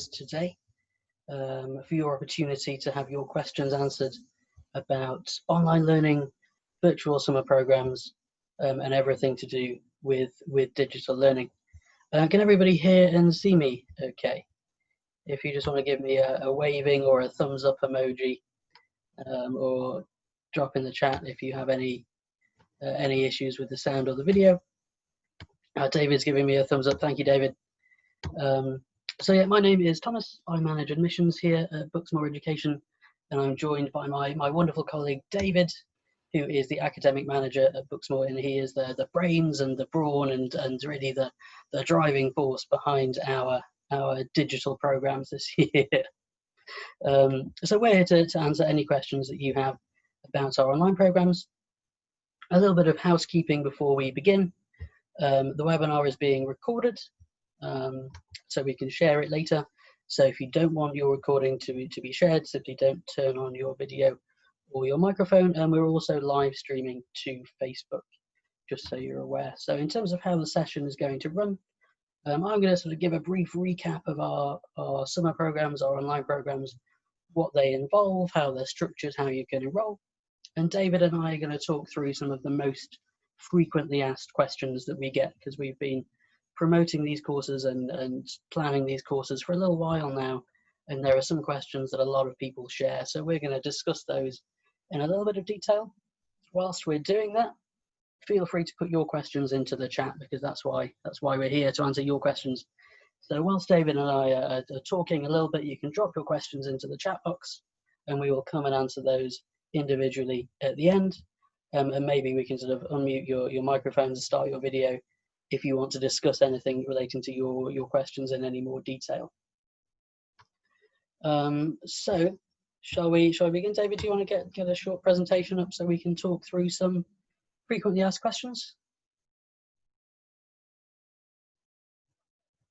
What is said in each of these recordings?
today for your opportunity to have your questions answered about online learning, virtual summer programs, and everything to do with digital learning. Can everybody hear and see me okay? If you just want to give me a waving or a thumbs up emoji, or drop in the chat if you have any issues with the sound or the video. David's giving me a thumbs up. Thank you, David. So yeah, my name is Thomas. I manage admissions here at Bucksmore Education, and I'm joined by my wonderful colleague David, who is the academic manager at Bucksmore, and he is the brains and the brawn and really the driving force behind our digital programs this year. So we're here to answer any questions that you have about our online programs. A little bit of housekeeping before we begin. The webinar is being recorded, so we can share it later. So if you don't want your recording to be shared, simply don't turn on your video or your microphone. And we're also live streaming to Facebook, just so you're aware. So in terms of how the session is going to run, I'm going to sort of give a brief recap of our summer programs, our online programs, what they involve, how they're structured, how you can enroll. And David and I are going to talk through some of the most frequently asked questions that we get, because we've been promoting these courses and planning these courses for a little while now, and there are some questions that a lot of people share, so we're going to discuss those in a little bit of detail. Whilst we're doing that, feel free to put your questions into the chat, because that's why we're here, to answer your questions. So whilst David and I are talking a little bit, you can drop your questions into the chat box and we will come and answer those individually at the end. And maybe we can sort of unmute your microphones and start your video if you want to discuss anything relating to your questions in any more detail. So shall we begin? David, do you want to get a short presentation up so we can talk through some frequently asked questions?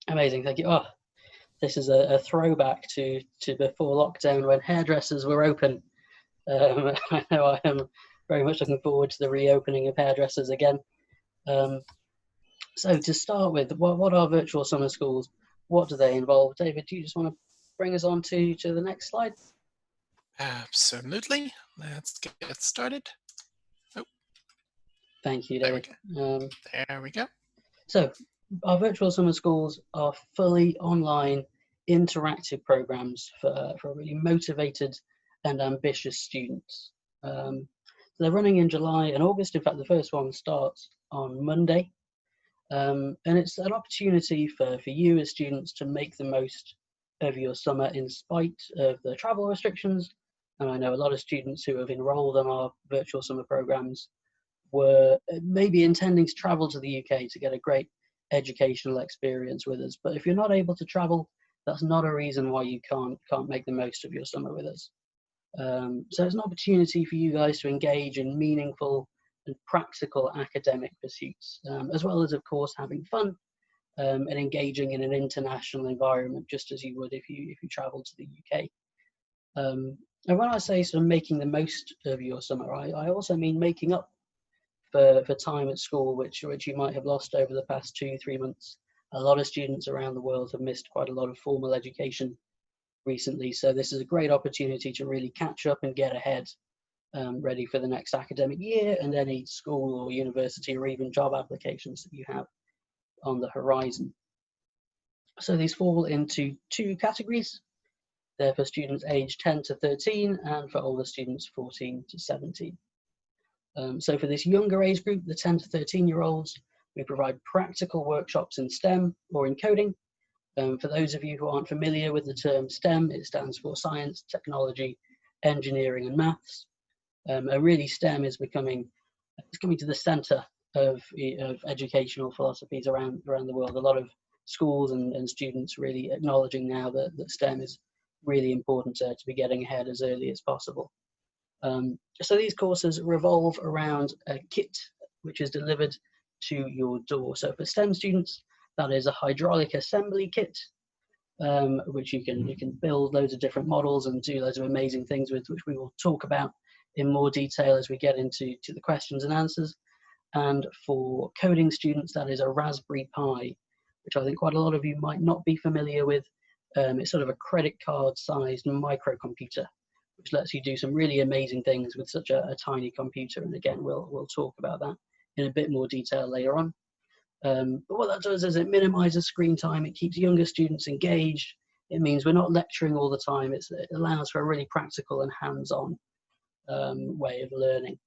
Amazing, thank you. Oh, this is a throwback to before lockdown, when hairdressers were open. I know I am very much looking forward to the reopening of hairdressers again. So to start with, what are virtual summer schools? What do they involve? David, do you just want to bring us on to the next slide? Absolutely. Let's get started. Oh, thank you, David. There we go. So our virtual summer schools are fully online, interactive programs for really motivated and ambitious students. They're running in July and August. In fact, the first one starts on Monday. And it's an opportunity for you as students to make the most of your summer in spite of the travel restrictions. And I know a lot of students who have enrolled in our virtual summer programs were maybe intending to travel to the UK to get a great educational experience with us. But if you're not able to travel, that's not a reason why you can't make the most of your summer with us. So it's an opportunity for you guys to engage in meaningful and practical academic pursuits, as well as, of course, having fun and engaging in an international environment, just as you would if you travel to the UK. And when I say sort of making the most of your summer, I also mean making up for time at school, which you might have lost over the past 2-3 months. A lot of students around the world have missed quite a lot of formal education recently, so this is a great opportunity to really catch up and get ahead, ready for the next academic year and any school or university or even job applications that you have on the horizon. So these fall into 2 categories. They're for students aged 10 to 13 and for older students 14 to 17. So for this younger age group, the 10 to 13-year-olds, we provide practical workshops in STEM or in coding. For those of you who aren't familiar with the term STEM, it stands for science, technology, engineering, and maths. And really STEM is coming to the center of educational philosophies around the world. A lot of schools and students really acknowledging now that STEM is really important to be getting ahead as early as possible. So these courses revolve around a kit which is delivered to your door. So for STEM students, that is a hydraulic assembly kit, which you can build loads of different models and do loads of amazing things with, which we will talk about in more detail as we get into the questions and answers. And for coding students, that is a Raspberry Pi, which I think quite a lot of you might not be familiar with. It's sort of a credit card sized microcomputer, which lets you do some really amazing things with such a tiny computer. And again, we'll talk about that in a bit more detail later on. But what that does is it minimizes screen time. It keeps younger students engaged. It means we're not lecturing all the time. It allows for a really practical and hands-on way of learning.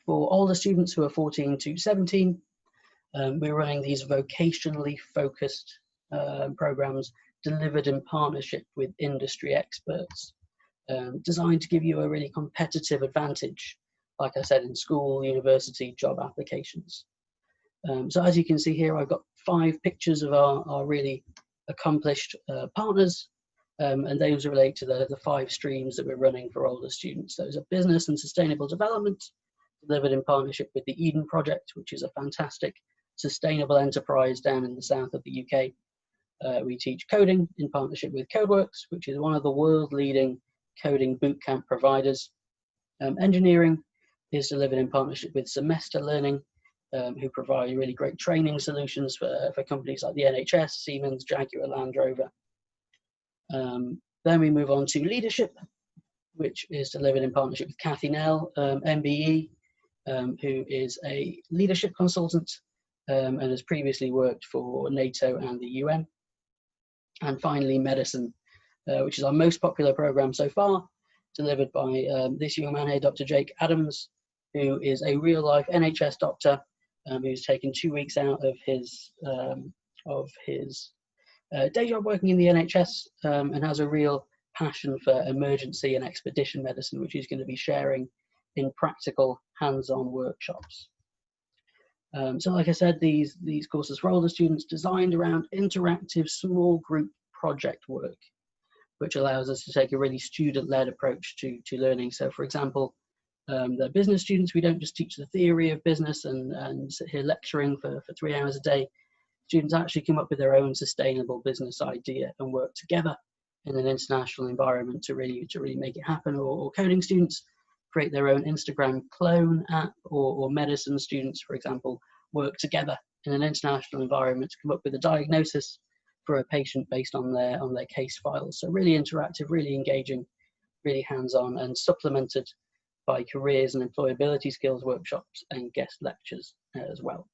For older students who are 14 to 17, we're running these vocationally focused programs delivered in partnership with industry experts, designed to give you a really competitive advantage, like I said, in school, university, job applications. So as you can see here, I've got 5 pictures of our really accomplished partners, and those relate to the 5 streams that we're running for older students. Those are business and sustainable development, delivered in partnership with the Eden Project, which is a fantastic sustainable enterprise down in the south of the UK. We teach coding in partnership with Codeworks, which is one of the world-leading coding bootcamp providers. Engineering is delivered in partnership with Semester Learning, who provide really great training solutions for companies like the NHS, Siemens, Jaguar, Land Rover. Then we move on to leadership, which is delivered in partnership with Kathy Nell, MBE, who is a leadership consultant and has previously worked for NATO and the UN. And finally, medicine, which is our most popular program so far, delivered by this young man here, Dr. Jake Adams, who is a real-life NHS doctor who's taken 2 weeks out of his day job working in the NHS and has a real passion for emergency and expedition medicine, which he's going to be sharing in practical hands-on workshops. So like I said, these courses for older students designed around interactive small group project work, which allows us to take a really student-led approach to learning. So for example, the business students, we don't just teach the theory of business and sit here lecturing for 3 hours a day. Students actually come up with their own sustainable business idea and work together in an international environment to really make it happen. Or coding students create their own Instagram clone app, or medicine students, for example, work together in an international environment to come up with a diagnosis for a patient based on their case files. So really interactive, really engaging, really hands-on, and supplemented by careers and employability skills workshops and guest lectures as well.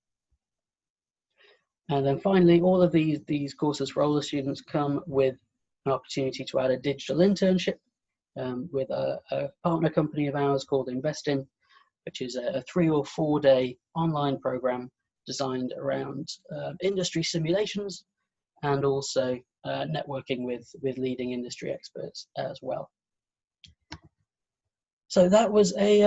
And then finally, all of these courses for older students come with an opportunity to add a digital internship with a partner company of ours called Investin, which is a 3 or 4 day online program designed around industry simulations and also networking with leading industry experts as well. So that was a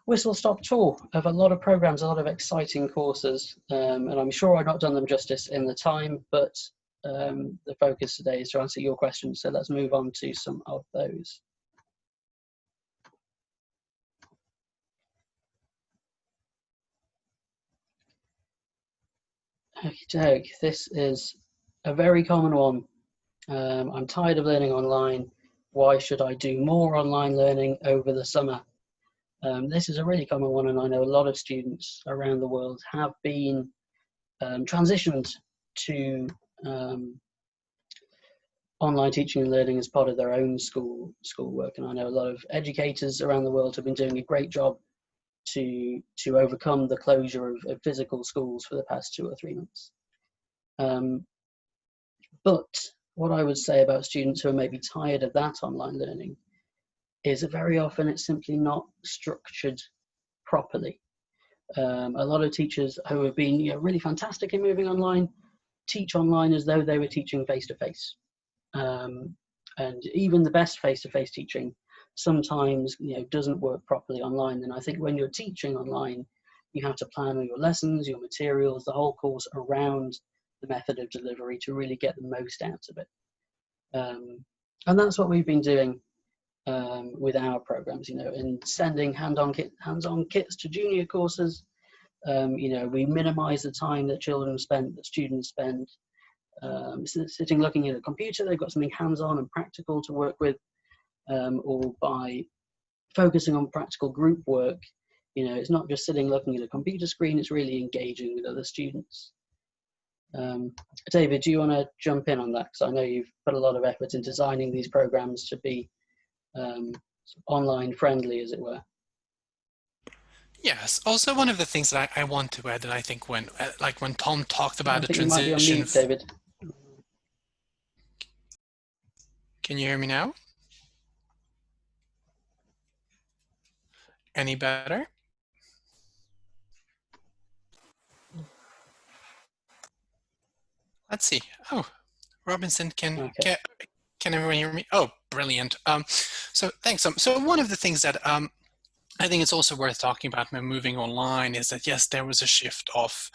whistle-stop tour of a lot of programs, a lot of exciting courses, and I'm sure I've not done them justice in the time, but the focus today is to answer your questions. So let's move on to some of those. Okay, this is a very common one. I'm tired of learning online. Why should I do more online learning over the summer? This is a really common one, and I know a lot of students around the world have been transitioned to online teaching and learning as part of their own schoolwork. And I know a lot of educators around the world have been doing a great job to overcome the closure of physical schools for the past 2 or 3 months. But what I would say about students who are maybe tired of that online learning is that very often it's simply not structured properly. A lot of teachers who have been really fantastic in moving online teach online as though they were teaching face-to-face. And even the best face-to-face teaching sometimes doesn't work properly online. And I think when you're teaching online, you have to plan all your lessons, your materials, the whole course around the method of delivery to really get the most out of it. And that's what we've been doing with our programs, in sending hands-on kits to junior courses. We minimize the time that students spend sitting looking at a computer. They've got something hands-on and practical to work with, or by focusing on practical group work. It's not just sitting looking at a computer screen, it's really engaging with other students. David, do you want to jump in on that? Because I know you've put a lot of effort in designing these programs to be online friendly, as it were. Yes. Also, one of the things that I want to add, and I think when Tom talked about I the think you might be on transition. mute, David. Can you hear me now? Any better? Let's see. Oh, Robinson, can everyone hear me? Oh, brilliant. So thanks. So one of the things that I think it's also worth talking about when moving online is that, yes, there was a shift of,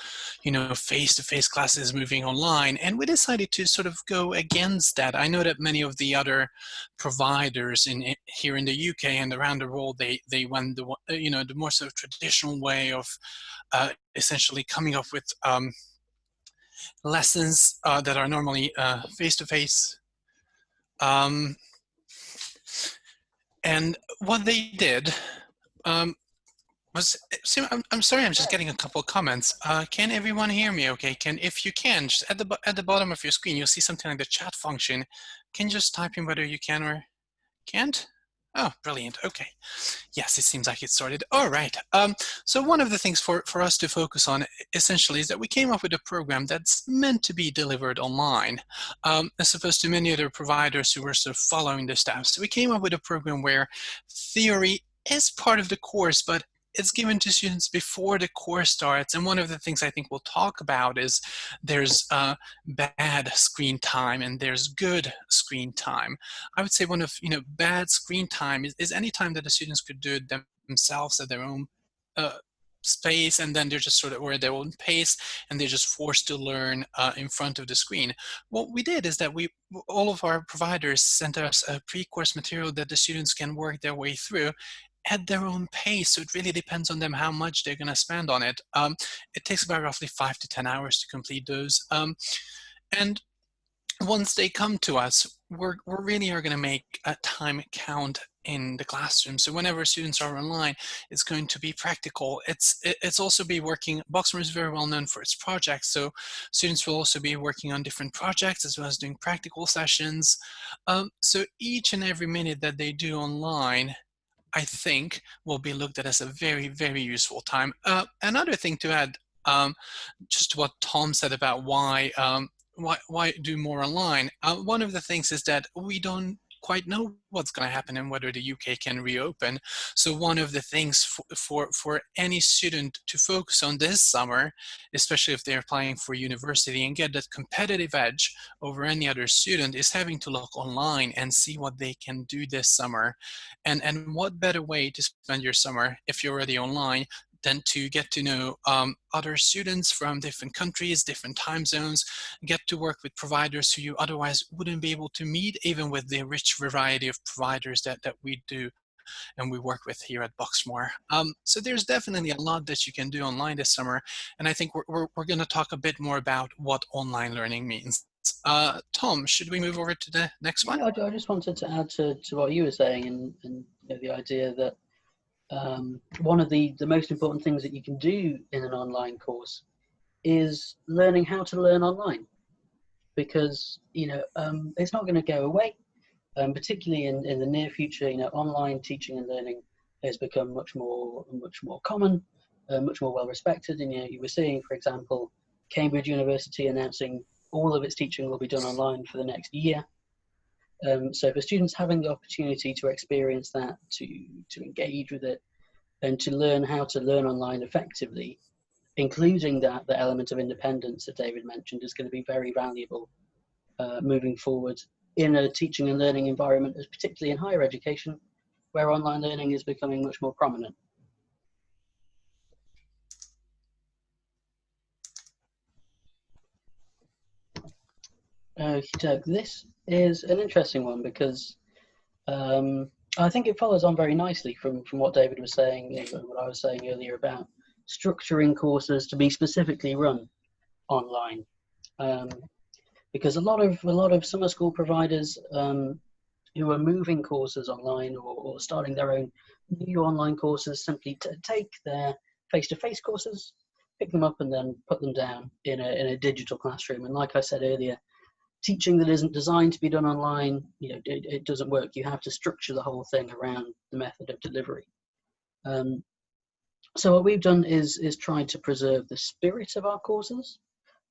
face-to-face classes moving online, and we decided to sort of go against that. I know that many of the other providers here in the UK and around the world, they went the more sort of traditional way of essentially coming up with lessons that are normally face-to-face. And what they did I'm sorry, I'm just getting a couple of comments. Can everyone hear me okay? If you can, just at the bottom of your screen, you'll see something like the chat function. Can you just type in whether you can or can't? Oh, brilliant. Okay. Yes, it seems like it's sorted. All right. So one of the things for us to focus on essentially is that we came up with a program that's meant to be delivered online, as opposed to many other providers who were sort of following the steps. So we came up with a program where theory is part of the course, but it's given to students before the course starts. And one of the things I think we'll talk about is there's bad screen time and there's good screen time. I would say one of bad screen time is any time that the students could do it themselves at their own space, and then they're just sort of or at their own pace, and they're just forced to learn in front of the screen. What we did is that all of our providers sent us a pre-course material that the students can work their way through at their own pace. So it really depends on them how much they're going to spend on it. It takes about roughly 5 to 10 hours to complete those. And once they come to us, we really are going to make a time count in the classroom. So whenever students are online, it's going to be practical. It's also be working. Bucksmore is very well known for its projects, so students will also be working on different projects as well as doing practical sessions. So each and every minute that they do online, I think, will be looked at as a very, very useful time. Another thing to add, just what Tom said about why do more online. One of the things is that we don't quite know what's going to happen and whether the UK can reopen. So one of the things for any student to focus on this summer, especially if they're applying for university and get that competitive edge over any other student, is having to look online and see what they can do this summer. And what better way to spend your summer if you're already online than to get to know other students from different countries, different time zones, get to work with providers who you otherwise wouldn't be able to meet, even with the rich variety of providers that we do and we work with here at Bucksmore. So there's definitely a lot that you can do online this summer, and I think we're going to talk a bit more about what online learning means. Tom, should we move over to the next one? Yeah, I just wanted to add to what you were saying and the idea that one of the most important things that you can do in an online course is learning how to learn online, because it's not going to go away, particularly in the near future. Online teaching and learning has become much more common, much more well respected. And you were seeing, for example, Cambridge University announcing all of its teaching will be done online for the next year. So for students having the opportunity to experience that, to engage with it, and to learn how to learn online effectively, including the element of independence that David mentioned, is going to be very valuable moving forward in a teaching and learning environment, particularly in higher education, where online learning is becoming much more prominent. Doug, this is an interesting one because I think it follows on very nicely from what David was saying and what I was saying earlier about structuring courses to be specifically run online, because a lot of summer school providers who are moving courses online or starting their own new online courses simply take their face-to-face courses pick them up and then put them down in a digital classroom. And like I said earlier, teaching that isn't designed to be done online, it doesn't work. You have to structure the whole thing around the method of delivery. So what we've done is tried to preserve the spirit of our courses,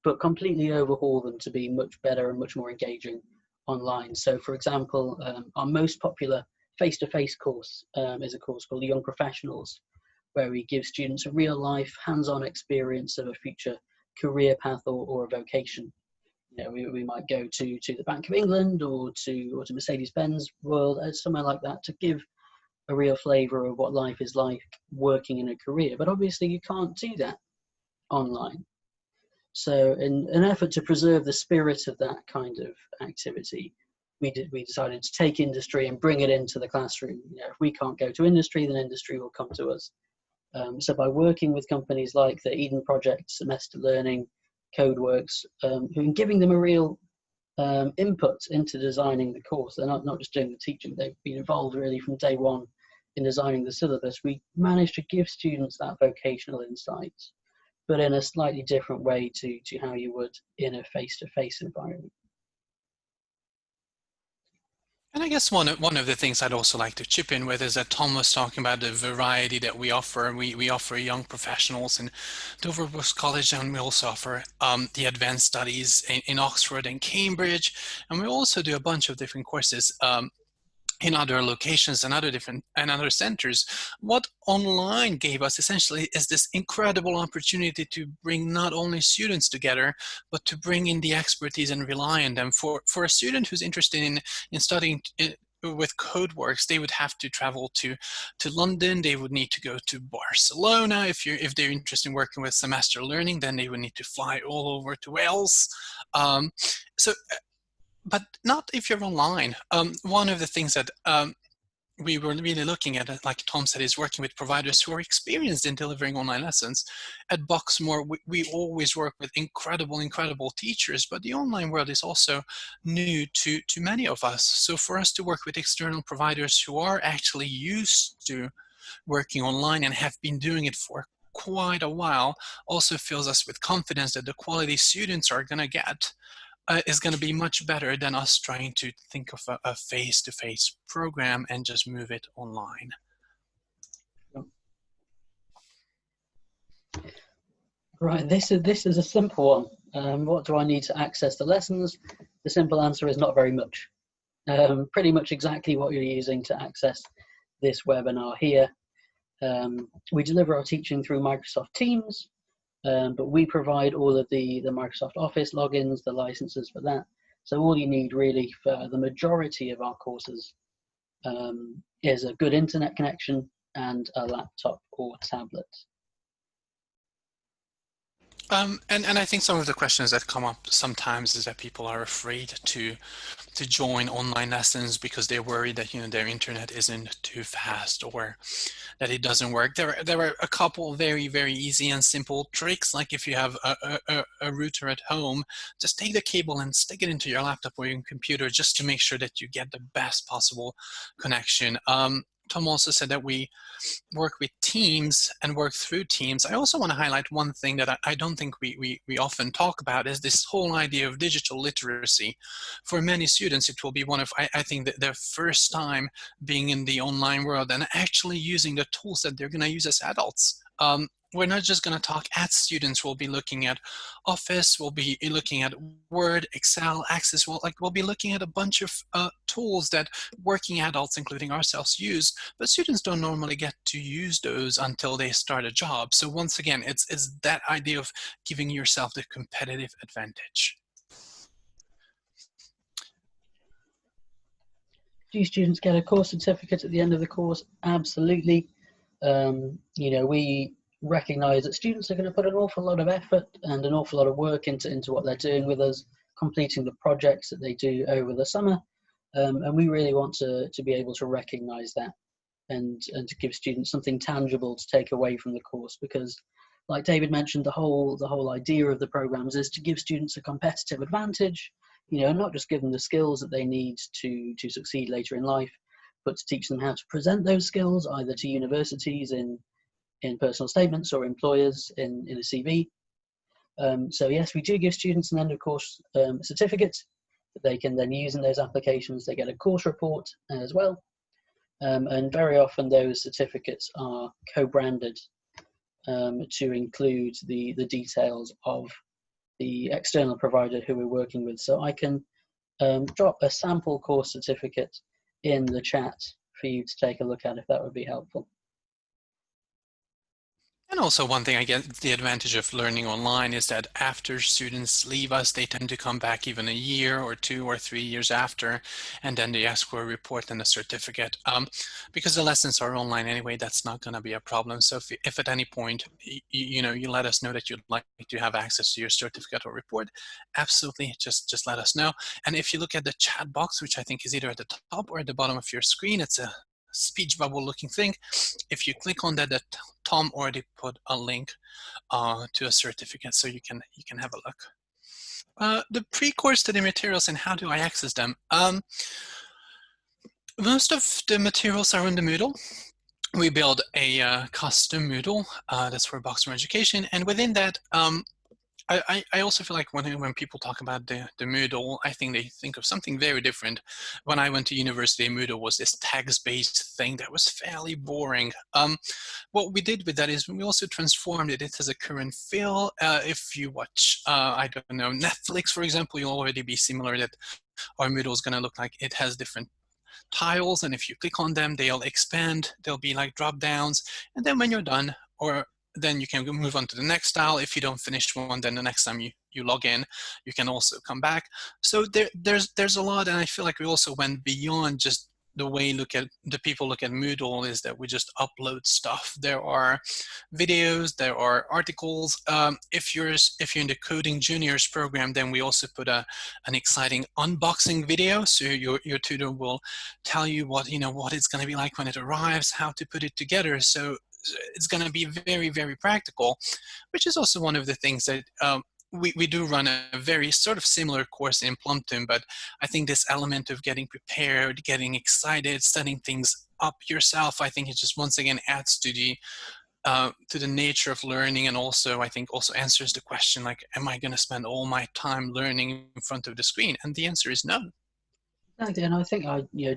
but completely overhaul them to be much better and much more engaging online. So for example, our most popular face-to-face course is a course called Young Professionals, where we give students a real-life, hands-on experience of a future career path or a vocation. We might go to the Bank of England or to Mercedes-Benz World, somewhere like that, to give a real flavour of what life is like working in a career. But obviously you can't do that online. So in an effort to preserve the spirit of that kind of activity, we decided to take industry and bring it into the classroom. If we can't go to industry, then industry will come to us. So by working with companies like the Eden Project, Semester Learning, Codeworks, and giving them a real input into designing the course, they're not just doing the teaching, they've been involved really from day one in designing the syllabus. We managed to give students that vocational insight, but in a slightly different way to how you would in a face-to-face environment. And I guess one of the things I'd also like to chip in with is that Tom was talking about the variety that we offer. We offer young professionals in Dover Brooks College, and we also offer the advanced studies in Oxford and Cambridge, and we also do a bunch of different courses in other locations and other centers. What online gave us essentially is this incredible opportunity to bring not only students together, but to bring in the expertise and rely on them. For a student who's interested in studying with Codeworks, they would have to travel to London. They would need to go to Barcelona. If they're interested in working with Semester Learning, then they would need to fly all over to Wales. But not if you're online. One of the things that we were really looking at, like Tom said, is working with providers who are experienced in delivering online lessons. At Bucksmore, we always work with incredible teachers, but the online world is also new to many of us. So for us to work with external providers who are actually used to working online and have been doing it for quite a while also fills us with confidence that the quality students are going to get is going to be much better than us trying to think of a face-to-face program and just move it online. Right, this is a simple one. What do I need to access the lessons? The simple answer is not very much. Pretty much exactly what you're using to access this webinar here. We deliver our teaching through Microsoft Teams. But we provide all of the Microsoft Office logins, the licenses for that. So all you need really for the majority of our courses is a good internet connection and a laptop or tablet. And I think some of the questions that come up sometimes is that people are afraid to join online lessons because they're worried that their internet isn't too fast or that it doesn't work. There are a couple very easy and simple tricks. Like if you have a router at home, just take the cable and stick it into your laptop or your computer just to make sure that you get the best possible connection. Tom also said that we work with teams and work through teams. I also want to highlight one thing that I don't think we often talk about is this whole idea of digital literacy. For many students, it will be one of, I think, their first time being in the online world and actually using the tools that they're going to use as adults. We're not just going to talk at students. We'll be looking at Office. We'll be looking at Word, Excel, Access. We'll be looking at a bunch of tools that working adults, including ourselves, use. But students don't normally get to use those until they start a job. So once again, it's that idea of giving yourself the competitive advantage. Do students get a course certificate at the end of the course? Absolutely. We recognize that students are going to put an awful lot of effort and an awful lot of work into what they're doing with us, completing the projects that they do over the summer. And we really want to be able to recognize that and to give students something tangible to take away from the course, because like David mentioned, the whole idea of the programs is to give students a competitive advantage, not just give them the skills that they need to succeed later in life, but to teach them how to present those skills either to universities in in personal statements or employers in a CV. So yes, we do give students an end of course certificate that they can then use in those applications. They get a course report as well. And very often those certificates are co-branded to include the details of the external provider who we're working with. So I can drop a sample course certificate in the chat for you to take a look at if that would be helpful. And also one thing, I guess, the advantage of learning online is that after students leave us, they tend to come back even a year or 2 or 3 years after, and then they ask for a report and a certificate. Because the lessons are online anyway, that's not going to be a problem. So if at any point, you let us know that you'd like to have access to your certificate or report, absolutely, just let us know. And if you look at the chat box, which I think is either at the top or at the bottom of your screen, it's a speech bubble looking thing. If you click on that, Tom already put a link to a certificate, so you can have a look. The pre-course study materials and how do I access them? Most of the materials are in the Moodle. We build a custom Moodle that's for Bucksmore Education, and within that, I also feel like when people talk about the Moodle, I think they think of something very different. When I went to university, Moodle was this text-based thing that was fairly boring. What we did with that is we also transformed it. It has a current feel. If you watch, I don't know, Netflix, for example, you'll already be similar that our Moodle is going to look like it has different tiles, and if you click on them, they'll expand. There'll be like drop downs, and then when you're done, then you can move on to the next style. If you don't finish one, then the next time you log in, you can also come back. So there's a lot, and I feel like we also went beyond just the way the people look at Moodle is that we just upload stuff. There are videos, there are articles. If you're in the Coding Juniors program, then we also put an exciting unboxing video. So your tutor will tell you what it's going to be like when it arrives, how to put it together. So it's going to be very, very practical, which is also one of the things that we do run a very sort of similar course in Plumpton, but I think this element of getting prepared, getting excited, setting things up yourself, I think it just once again adds to the nature of learning, and also I think also answers the question like, am I going to spend all my time learning in front of the screen? And the answer is no. Exactly, and I think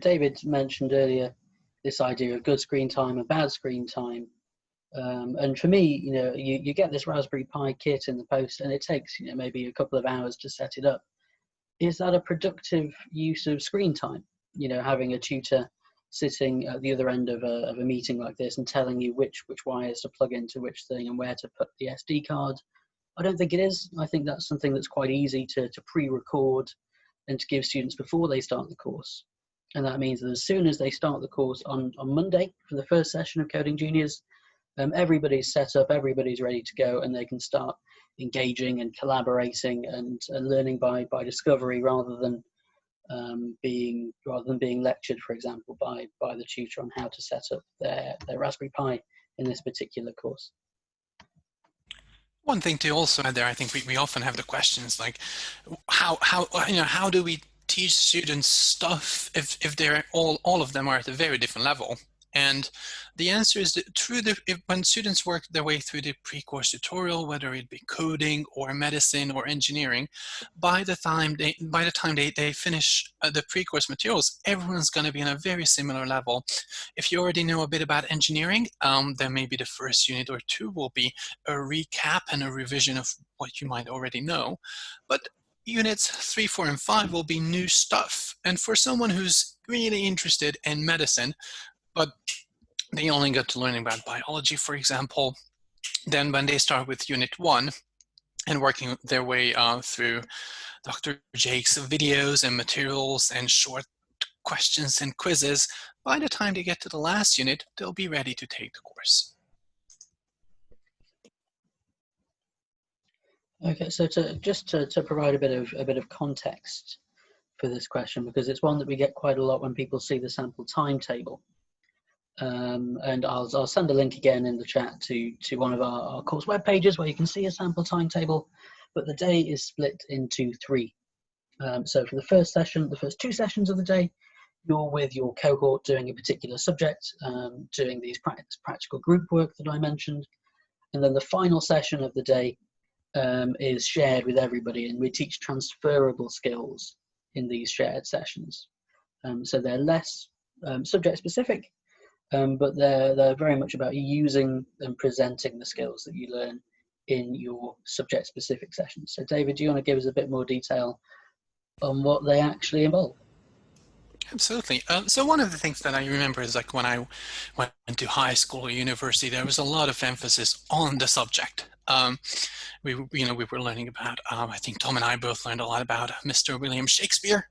David mentioned earlier this idea of good screen time and bad screen time. And for me, you get this Raspberry Pi kit in the post, and it takes maybe a couple of hours to set it up. Is that a productive use of screen time? Having a tutor sitting at the other end of a meeting like this and telling you which wires to plug into which thing and where to put the SD card. I don't think it is. I think that's something that's quite easy to pre-record and to give students before they start the course. And that means that as soon as they start the course on Monday for the first session of Coding Juniors, everybody's set up, everybody's ready to go, and they can start engaging and collaborating and learning by discovery rather than being lectured, for example, by the tutor on how to set up their Raspberry Pi in this particular course. One thing to also add there, I think we often have the questions like, how do we teach students stuff if they're all of them are at a very different level? And the answer is that when students work their way through the pre-course tutorial, whether it be coding or medicine or engineering, by the time they finish the pre-course materials, everyone's going to be on a very similar level. If you already know a bit about engineering, then maybe the first unit or two will be a recap and a revision of what you might already know. But units 3, 4, and 5 will be new stuff. And for someone who's really interested in medicine, but they only got to learn about biology, for example, then when they start with Unit 1 and working their way through Dr. Jake's videos and materials and short questions and quizzes, by the time they get to the last unit, they'll be ready to take the course. Okay, so to provide a bit of context for this question, because it's one that we get quite a lot when people see the sample timetable. And I'll send a link again in the chat to one of our course web pages where you can see a sample timetable, but the day is split into 3. So for the first session, the first 2 sessions of the day, you're with your cohort doing a particular subject, doing these practical group work that I mentioned, and then the final session of the day is shared with everybody, and we teach transferable skills in these shared sessions. So they're less subject specific, but they're very much about using and presenting the skills that you learn in your subject specific sessions. So David, do you want to give us a bit more detail on what they actually involve? Absolutely. So one of the things that I remember is like when I went to high school or university, there was a lot of emphasis on the subject. We were learning about, I think Tom and I both learned a lot about Mr. William Shakespeare.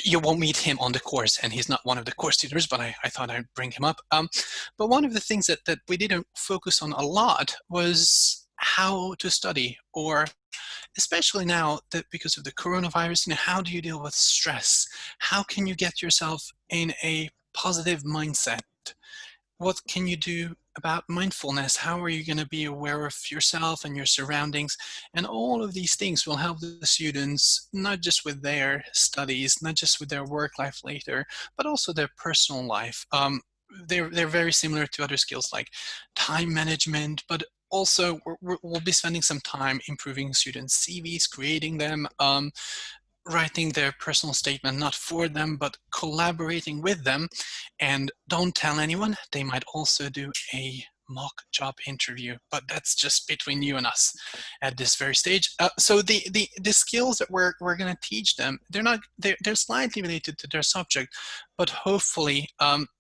You won't meet him on the course, and he's not one of the course tutors, but I thought I'd bring him up. But one of the things that we didn't focus on a lot was how to study, or especially now that because of the coronavirus, how do you deal with stress? How can you get yourself in a positive mindset? What can you do about mindfulness? How are you going to be aware of yourself and your surroundings? And all of these things will help the students, not just with their studies, not just with their work life later, but also their personal life. They're very similar to other skills like time management, but also we'll be spending some time improving students' CVs, creating them, writing their personal statement, not for them, but collaborating with them. And don't tell anyone, they might also do a mock job interview, but that's just between you and us at this very stage. So the skills that we're going to teach them, they're slightly related to their subject, but hopefully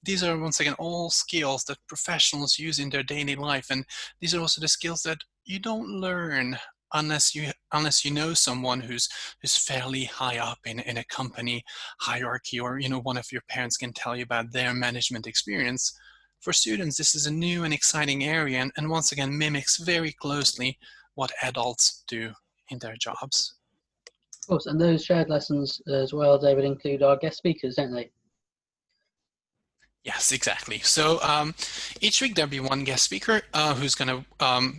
these are once again all skills that professionals use in their daily life, and these are also the skills that you don't learn unless you know someone who's fairly high up in a company hierarchy, or one of your parents can tell you about their management experience. For students, this is a new and exciting area, and once again mimics very closely what adults do in their jobs. Of course, and those shared lessons as well, David, include our guest speakers, don't they? Yes, exactly. So each week there'll be one guest speaker who's going to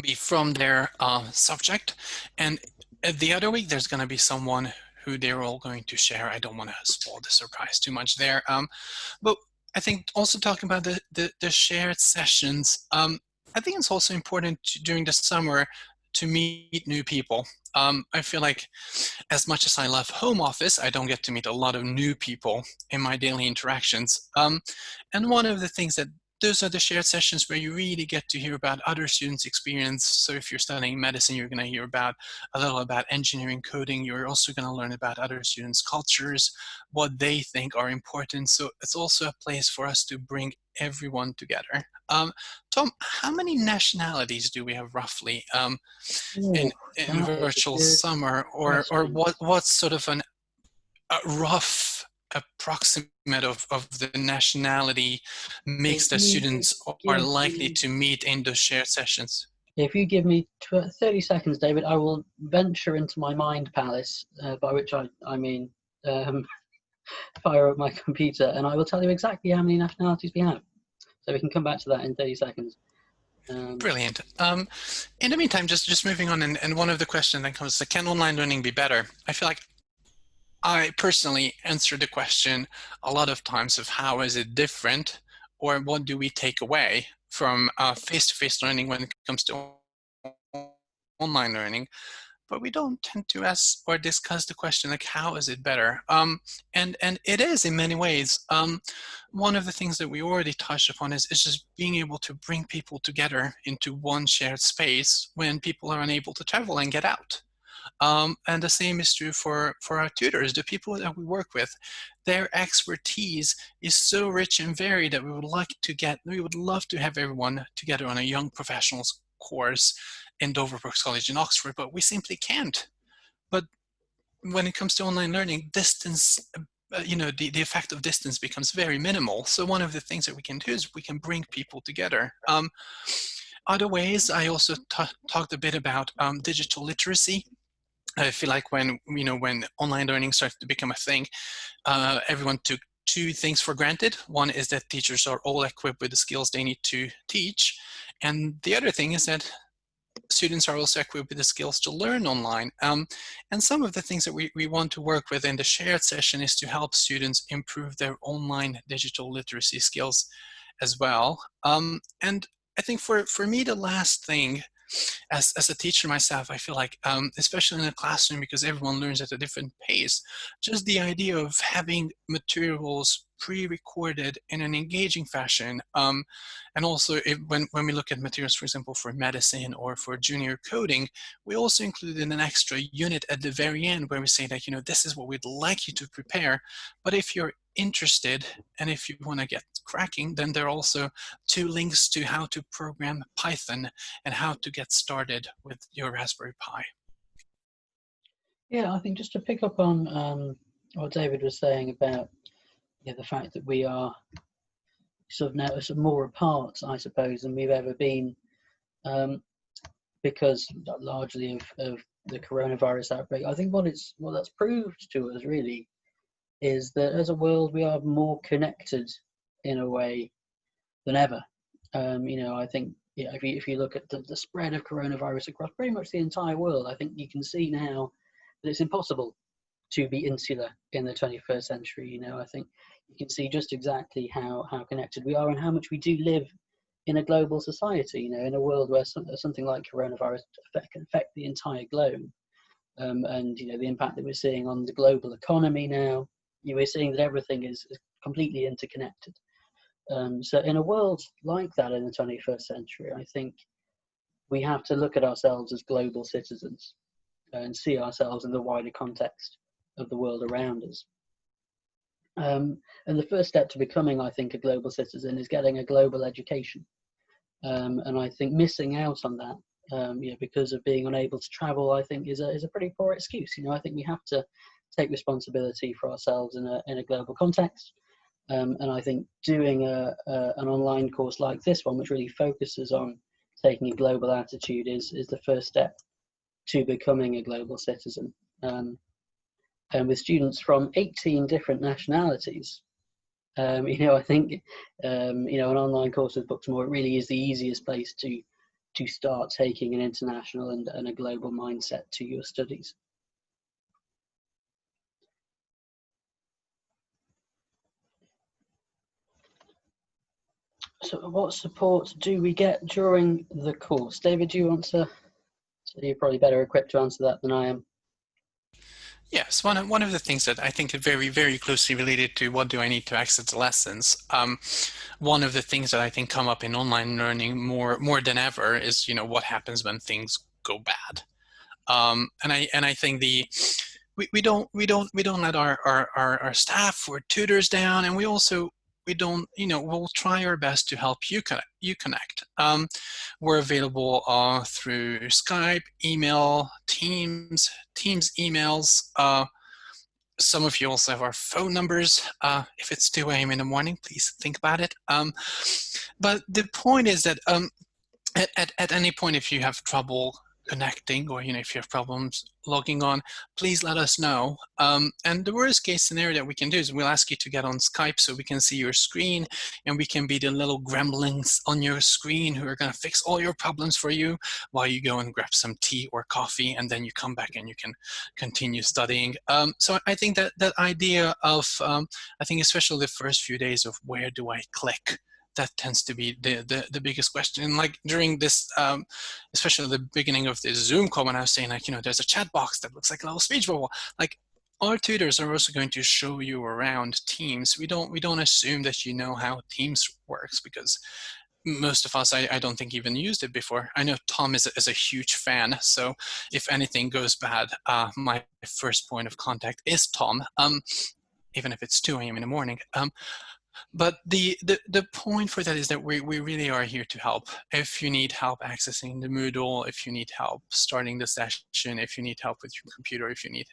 be from their subject, and the other week there's going to be someone who they're all going to share. I don't want to spoil the surprise too much there, but I think also talking about the shared sessions, I think it's also important during the summer to meet new people. I feel like as much as I love home office, I don't get to meet a lot of new people in my daily interactions. And one of the things that those are the shared sessions where you really get to hear about other students' experience. So if you're studying medicine, you're going to hear about a little about engineering, coding. You're also going to learn about other students' cultures, what they think are important. So it's also a place for us to bring everyone together. Tom, how many nationalities do we have roughly Ooh, in that is a virtual good summer, or question. what's sort of a rough approximate of the nationality mix If that you students are give likely me to meet in those shared sessions? If you give me 30 seconds, David, I will venture into my mind palace, by which I mean um, fire up my computer, and I will tell you exactly how many nationalities we have. So we can come back to that in 30 seconds. Brilliant. In the meantime, just moving on, and one of the questions that comes, can online learning be better? I feel like I personally answer the question a lot of times of how is it different, or what do we take away from face-to-face learning when it comes to online learning, but we don't tend to ask or discuss the question like how is it better. And it is in many ways. One of the things that we already touched upon is just being able to bring people together into one shared space when people are unable to travel and get out. And the same is true for our tutors, the people that we work with. Their expertise is so rich and varied that we would love to have everyone together on a young professionals course in Dover Brooks College in Oxford, but we simply can't. But when it comes to online learning, distance, the effect of distance becomes very minimal. So one of the things that we can do is we can bring people together. Other ways, I also talked a bit about digital literacy. I feel like when online learning started to become a thing, everyone took two things for granted. One is that teachers are all equipped with the skills they need to teach, and the other thing is that students are also equipped with the skills to learn online. And some of the things that we want to work with in the shared session is to help students improve their online digital literacy skills as well. And I think for me, the last thing, as a teacher myself, I feel like, especially in a classroom, because everyone learns at a different pace, just the idea of having materials pre-recorded in an engaging fashion. And also when we look at materials, for example, for medicine or for junior coding, we also included an extra unit at the very end where we say that, this is what we'd like you to prepare. But if you're interested and if you want to get cracking, then there are also 2 links to how to program Python and how to get started with your Raspberry Pi. Yeah, I think just to pick up on what David was saying about the fact that we are sort of now sort of more apart, I suppose, than we've ever been, because largely of the coronavirus outbreak. I think what that's proved to us really is that as a world we are more connected in a way than ever. I think if you look at the spread of coronavirus across pretty much the entire world, I think you can see now that it's impossible to be insular in the 21st century. I think you can see just exactly how connected we are and how much we do live in a global society, in a world where something like coronavirus can affect the entire globe. And the impact that we're seeing on the global economy now, we're seeing that everything is completely interconnected. So in a world like that in the 21st century, I think we have to look at ourselves as global citizens and see ourselves in the wider context of the world around us. And the first step to becoming, I think, a global citizen is getting a global education. And I think missing out on that, because of being unable to travel, I think is a pretty poor excuse. I think we have to take responsibility for ourselves in a global context. And I think doing an online course like this one, which really focuses on taking a global attitude, is the first step to becoming a global citizen. And with students from 18 different nationalities, I think an online course with Bucksmore really is the easiest place to start taking an international and a global mindset to your studies. So what support do we get during the course? David, do you want to? So you're probably better equipped to answer that than I am. Yes, one of the things that I think is very, very closely related to what do I need to access the lessons. One of the things that I think come up in online learning more than ever is, what happens when things go bad. And I think we don't let our staff or tutors down, and we don't, we'll try our best to help you connect. We're available through Skype, email, Teams emails. Some of you also have our phone numbers. If it's 2 a.m. in the morning, please think about it. But the point is that at any point, if you have trouble connecting, or if you have problems logging on, please let us know. And the worst case scenario that we can do is we'll ask you to get on Skype so we can see your screen, and we can be the little gremlins on your screen who are going to fix all your problems for you while you go and grab some tea or coffee, and then you come back and you can continue studying. So I think that idea of, I think especially the first few days of where do I click, that tends to be the biggest question. And like during this, especially the beginning of this Zoom call, when I was saying, like, there's a chat box that looks like a little speech bubble, like our tutors are also going to show you around Teams. We don't assume that you know how Teams works, because most of us, I don't think even used it before. I know Tom is a huge fan, so if anything goes bad, my first point of contact is Tom, even if it's 2 a.m. in the morning. But the point for that is that we really are here to help. If you need help accessing the Moodle, if you need help starting the session, if you need help with your computer, if you need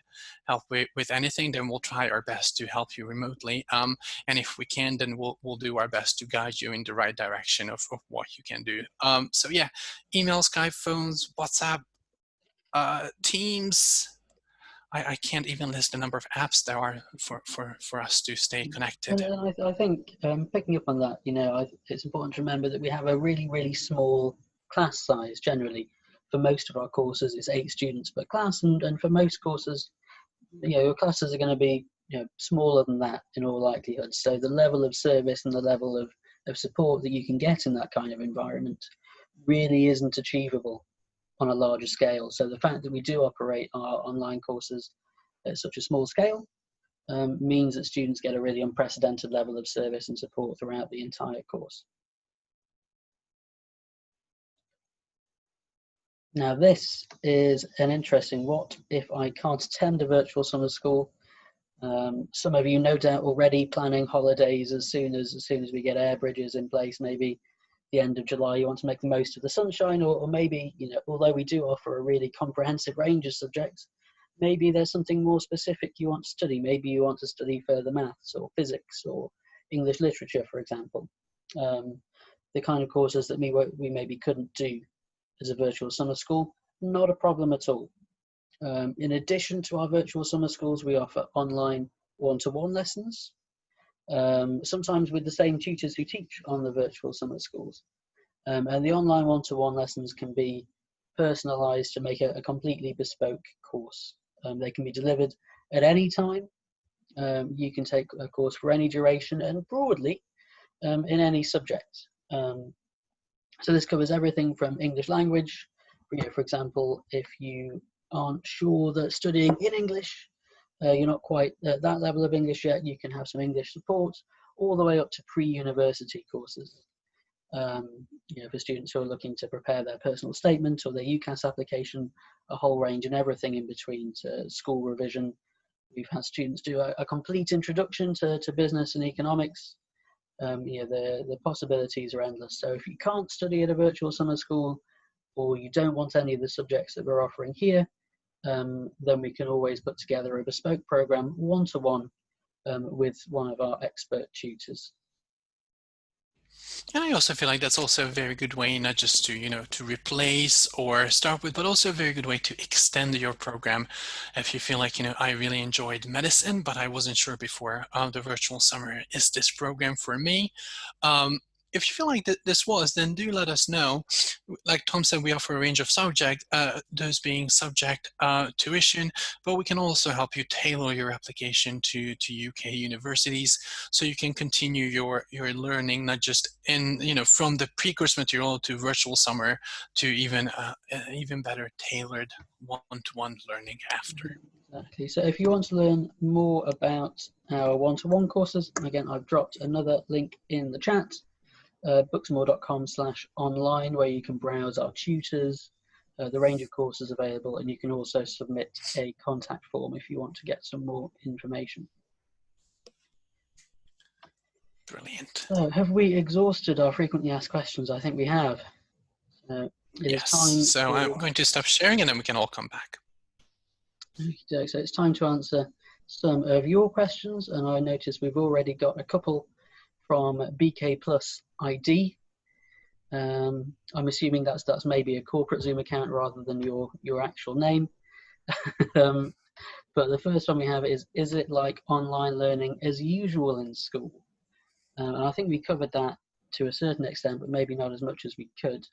help with anything, then we'll try our best to help you remotely. And if we can, then we'll do our best to guide you in the right direction of what you can do. So yeah, email, Skype, phones, WhatsApp, Teams. I can't even list the number of apps there are for us to stay connected. And I think picking up on that, it's important to remember that we have a really, really small class size generally. for most of our courses, it's 8 students per class, and for most courses, your classes are going to be smaller than that in all likelihood. So the level of service and the level of support that you can get in that kind of environment really isn't achievable on a larger scale. So the fact that we do operate our online courses at such a small scale means that students get a really unprecedented level of service and support throughout the entire course. Now this is an interesting what if I can't attend a virtual summer school. Some of you no doubt already planning holidays as soon as we get air bridges in place, maybe the end of July. You want to make the most of the sunshine, or maybe, although we do offer a really comprehensive range of subjects, maybe there's something more specific you want to study. Maybe you want to study further maths or physics or English literature, for example. The kind of courses that we maybe couldn't do as a virtual summer school, not a problem at all. In addition to our virtual summer schools, we offer online one-to-one lessons, sometimes with the same tutors who teach on the virtual summer schools. And the online one-to-one lessons can be personalized to make a completely bespoke course. They can be delivered at any time. You can take a course for any duration and broadly in any subject. So this covers everything from English language. For example, if you aren't sure that studying in English, you're not quite at that level of English yet, you can have some English support, all the way up to pre-university courses. For students who are looking to prepare their personal statement or their UCAS application, a whole range and everything in between to school revision. We've had students do a complete introduction to business and economics. The possibilities are endless. So if you can't study at a virtual summer school, or you don't want any of the subjects that we're offering here, then we can always put together a bespoke program one-to-one with one of our expert tutors. And I also feel like that's also a very good way, not just to, to replace or start with, but also a very good way to extend your program. If you feel like, I really enjoyed medicine, but I wasn't sure before the virtual summer, is this program for me? If you feel like this was, then do let us know. Like Tom said, we offer a range of subject, those being subject tuition, but we can also help you tailor your application to UK universities, so you can continue your learning, not just in, from the pre-course material to virtual summer to even better tailored one-to-one learning after. Exactly. So if you want to learn more about our one-to-one courses, again, I've dropped another link in the chat. Bucksmore.com/online, where you can browse our tutors, the range of courses available, and you can also submit a contact form if you want to get some more information. Brilliant. So have we exhausted our frequently asked questions? I think we have. Yes, so I'm going to stop sharing and then we can all come back. Okay, so it's time to answer some of your questions, and I notice we've already got a couple from BK Plus ID. I'm assuming that's maybe a corporate Zoom account rather than your actual name. But the first one we have is it like online learning as usual in school? And I think we covered that to a certain extent, but maybe not as much as we could.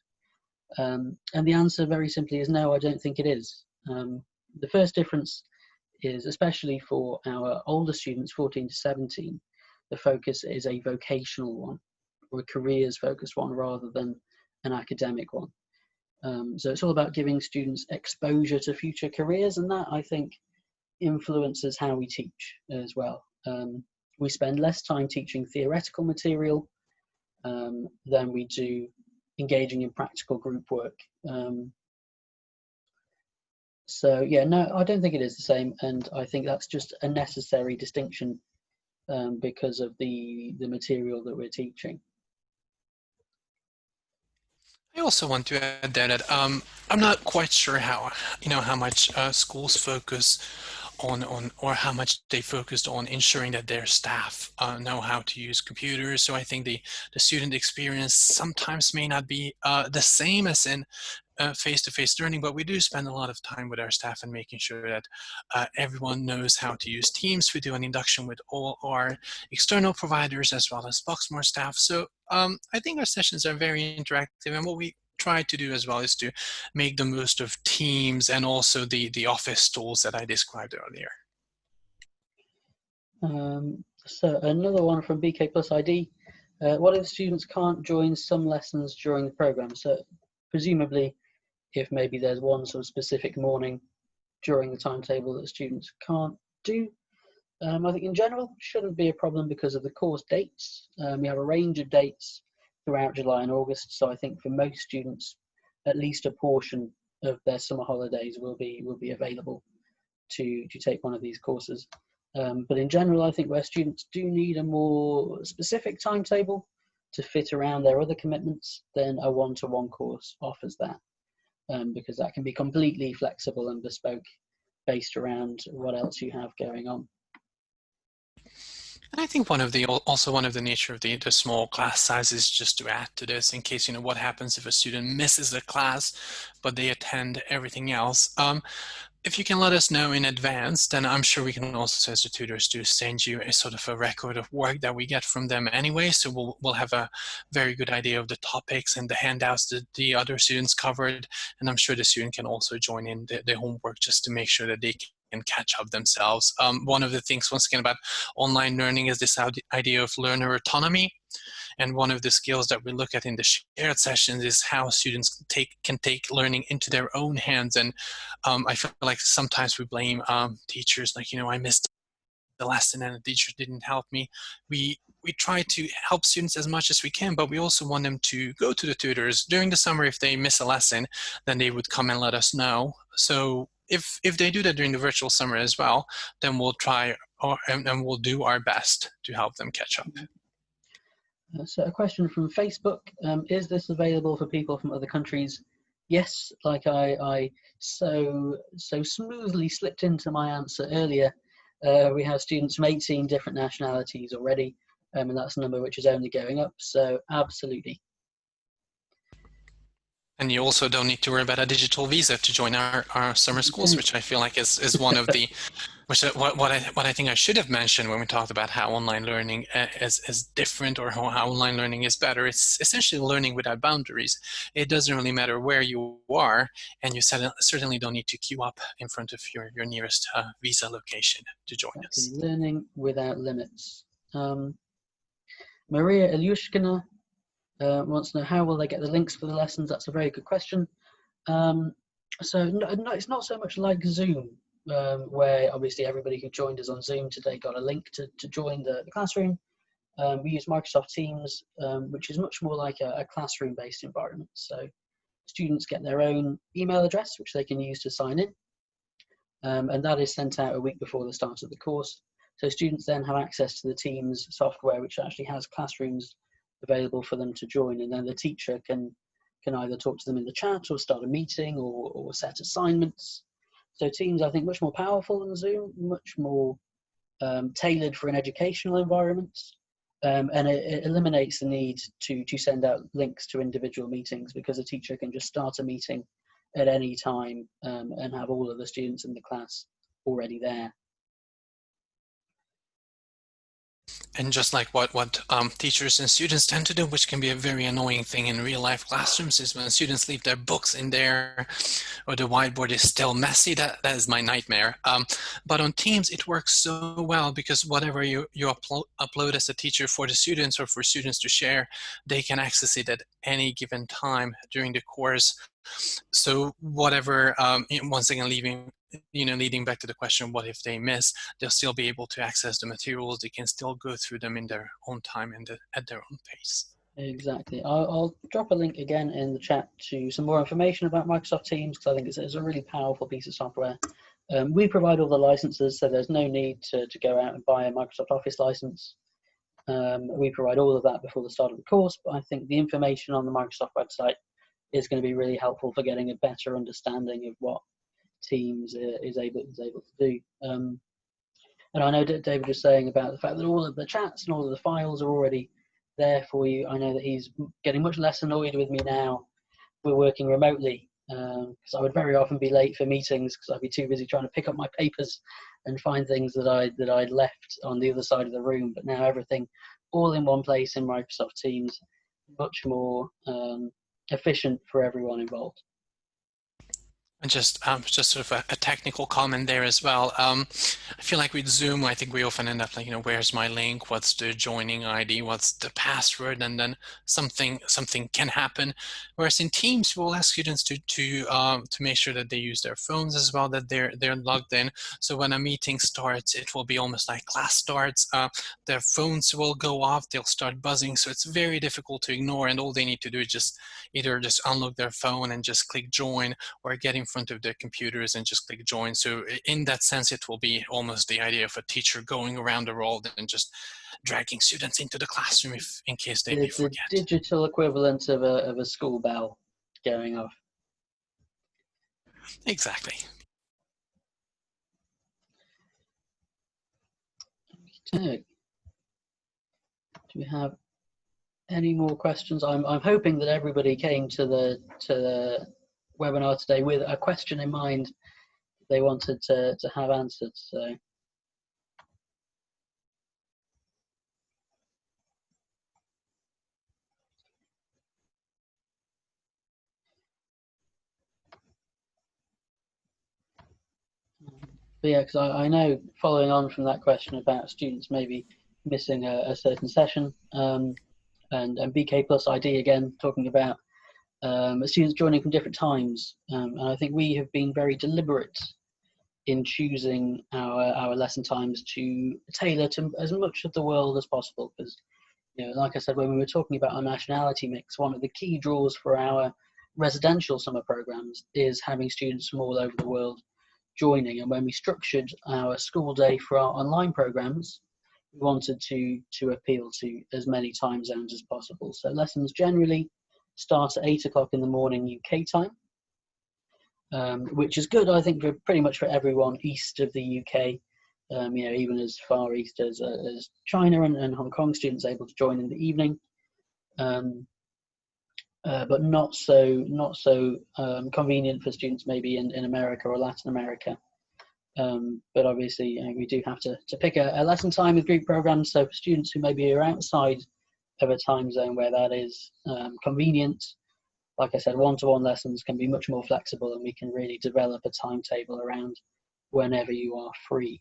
And the answer very simply is no, I don't think it is. The first difference is, especially for our older students, 14 to 17, the focus is a vocational one, or a careers focused one, rather than an academic one. So it's all about giving students exposure to future careers, and that, I think, influences how we teach as well. We spend less time teaching theoretical material than we do engaging in practical group work. So yeah, no, I don't think it is the same, and I think that's just a necessary distinction because of the material that we're teaching. I also want to add there that I'm not quite sure how much schools focus on or how much they focused on ensuring that their staff know how to use computers. So I think the student experience sometimes may not be the same as in face-to-face learning, but we do spend a lot of time with our staff and making sure that everyone knows how to use Teams. We do an induction with all our external providers as well as Bucksmore staff. So I think our sessions are very interactive, and what we try to do as well is to make the most of Teams and also the office tools that I described earlier. So another one from BK Plus ID. What if students can't join some lessons during the program? So presumably, if maybe there's one sort of specific morning during the timetable that students can't do, I think in general shouldn't be a problem because of the course dates. We have a range of dates throughout July and August, so I think for most students, at least a portion of their summer holidays will be available to take one of these courses. But in general, I think where students do need a more specific timetable to fit around their other commitments, then a one-to-one course offers that, because that can be completely flexible and bespoke based around what else you have going on. And I think also one of the nature of the small class sizes, just to add to this, in case, what happens if a student misses a class, but they attend everything else. If you can let us know in advance, then I'm sure we can also, as the tutors do, send you a sort of a record of work that we get from them anyway. So we'll have a very good idea of the topics and the handouts that the other students covered. And I'm sure the student can also join in the homework just to make sure that they can catch up themselves. One of the things, once again, about online learning is this idea of learner autonomy. And one of the skills that we look at in the shared sessions is how students can take learning into their own hands. And I feel like sometimes we blame teachers, like, I missed the lesson and the teacher didn't help me. We try to help students as much as we can, but we also want them to go to the tutors during the summer. If they miss a lesson, then they would come and let us know. So if they do that during the virtual summer as well, then we'll try and we'll do our best to help them catch up. So a question from Facebook, is this available for people from other countries? Yes, like I so smoothly slipped into my answer earlier. We have students from 18 different nationalities already, and that's a number which is only going up, so absolutely. And you also don't need to worry about a digital visa to join our summer schools, which I feel like is one of the, what I think I should have mentioned when we talked about how online learning is different, or how online learning is better. It's essentially learning without boundaries. It doesn't really matter where you are, and you certainly don't need to queue up in front of your nearest visa location to join us. Learning without limits. Maria Ilyushkina wants to know, how will they get the links for the lessons? That's a very good question. So no, it's not so much like Zoom, where obviously everybody who joined us on Zoom today got a link to join the classroom. We use Microsoft Teams, which is much more like a classroom-based environment. So students get their own email address, which they can use to sign in, and that is sent out a week before the start of the course. So students then have access to the Teams software, which actually has classrooms available for them to join, and then the teacher can either talk to them in the chat or start a meeting or set assignments. So Teams, I think, much more powerful than Zoom, much more tailored for an educational environment, and it eliminates the need to send out links to individual meetings, because a teacher can just start a meeting at any time and have all of the students in the class already there. And just like what teachers and students tend to do, which can be a very annoying thing in real life classrooms, is when students leave their books in there, or the whiteboard is still messy. That is my nightmare. But on Teams, it works so well, because whatever you upload as a teacher for the students, or for students to share, they can access it at any given time during the course. So whatever, once again, leading back to the question, what if they miss, they'll still be able to access the materials. They can still go through them in their own time and at their own pace. Exactly. I'll drop a link again in the chat to some more information about Microsoft Teams, because I think it's a really powerful piece of software. We provide all the licenses, so there's no need to go out and buy a Microsoft Office license. We provide all of that before the start of the course, but I think the information on the Microsoft website is going to be really helpful for getting a better understanding of what Teams is able to do. And I know that David was saying about the fact that all of the chats and all of the files are already there for you. I know that he's getting much less annoyed with me now. We're working remotely, because I would very often be late for meetings because I'd be too busy trying to pick up my papers and find things that I'd left on the other side of the room. But now everything all in one place in Microsoft Teams, much more efficient for everyone involved. And just sort of a technical comment there as well. I feel like with Zoom, I think we often end up like, where's my link? What's the joining ID? What's the password? And then something can happen. Whereas in Teams, we'll ask students to make sure that they use their phones as well, that they're logged in. So when a meeting starts, it will be almost like class starts. Their phones will go off. They'll start buzzing. So it's very difficult to ignore. And all they need to do is just either just unlock their phone and just click join, or get in front of their computers and just click join. So in that sense, it will be almost the idea of a teacher going around the world and just dragging students into the classroom if in case they forget. The digital equivalent of a school bell going off. Exactly. Okay. Do we have any more questions? I'm hoping that everybody came to the webinar today with a question in mind they wanted to have answered. So but yeah, because I know, following on from that question about students maybe missing a certain session, and BK plus ID again talking about students joining from different times, and I think we have been very deliberate in choosing our lesson times to tailor to as much of the world as possible, because like I said, when we were talking about our nationality mix, one of the key draws for our residential summer programs is having students from all over the world joining. And when we structured our school day for our online programs, we wanted to appeal to as many time zones as possible. So lessons generally start at 8 o'clock in the morning UK time, which is good, I think, for pretty much for everyone east of the UK. Even as far east as China and Hong Kong students able to join in the evening, but not so convenient for students maybe in America or Latin America. But obviously, we do have to pick a lesson time with group programs. So for students who maybe are outside of a time zone where that is convenient, like I said, one-to-one lessons can be much more flexible, and we can really develop a timetable around whenever you are free.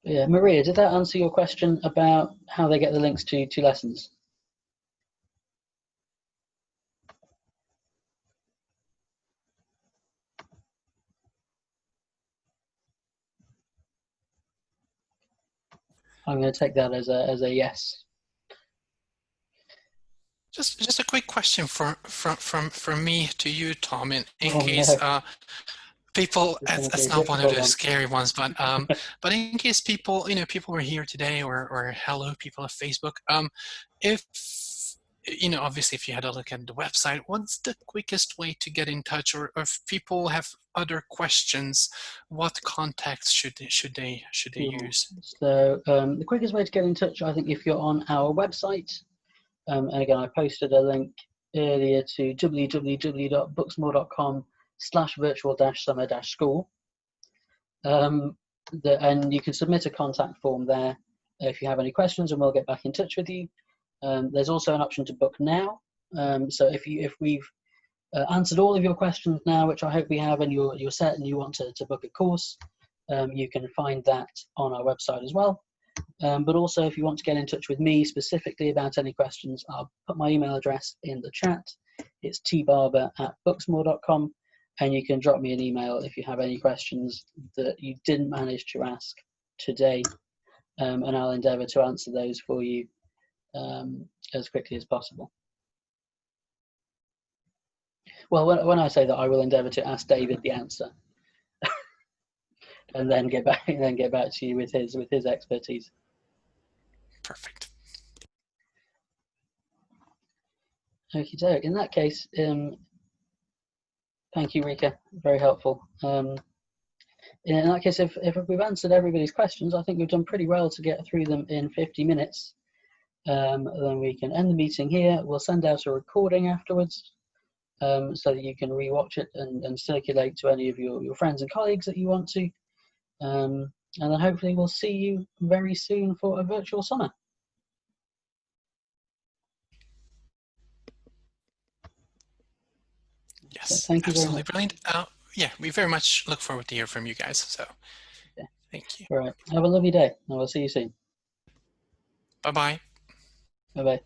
Yeah, Maria, did that answer your question about how they get the links to lessons? I'm going to take that as a yes. Just a quick question from me to you, Tom, in case no. People, that's not one of the scary ones, but but in case people, people were here today, or hello, people of Facebook, if obviously if you had a look at the website, what's the quickest way to get in touch, or if people have other questions, what contacts should they use? So the quickest way to get in touch, I think, if you're on our website, and again, I posted a link earlier to www.bucksmore.com/virtual-summer-school, and you can submit a contact form there if you have any questions, and we'll get back in touch with you. There's also an option to book now. So if we've answered all of your questions now, which I hope we have, and you're set and you want to book a course, you can find that on our website as well. But also, if you want to get in touch with me specifically about any questions, I'll put my email address in the chat. It's tbarber@bucksmore.com, and you can drop me an email if you have any questions that you didn't manage to ask today, and I'll endeavour to answer those for you as quickly as possible. Well, when I say that, I will endeavour to ask David the answer, and then get back to you with his expertise. Perfect. Okie doke. In that case, thank you, Rika. Very helpful. In that case, if we've answered everybody's questions, I think we've done pretty well to get through them in 50 minutes. Then we can end the meeting here. We'll send out a recording afterwards, so that you can rewatch it and circulate to any of your friends and colleagues that you want to. And then hopefully we'll see you very soon for a virtual summer. So Yes, thank you very absolutely much. brilliant. Yeah, we very much look forward to hear from you guys. So Yeah. thank you. All right. Have a lovely day, and we'll see you soon. Bye-bye. Bye bye.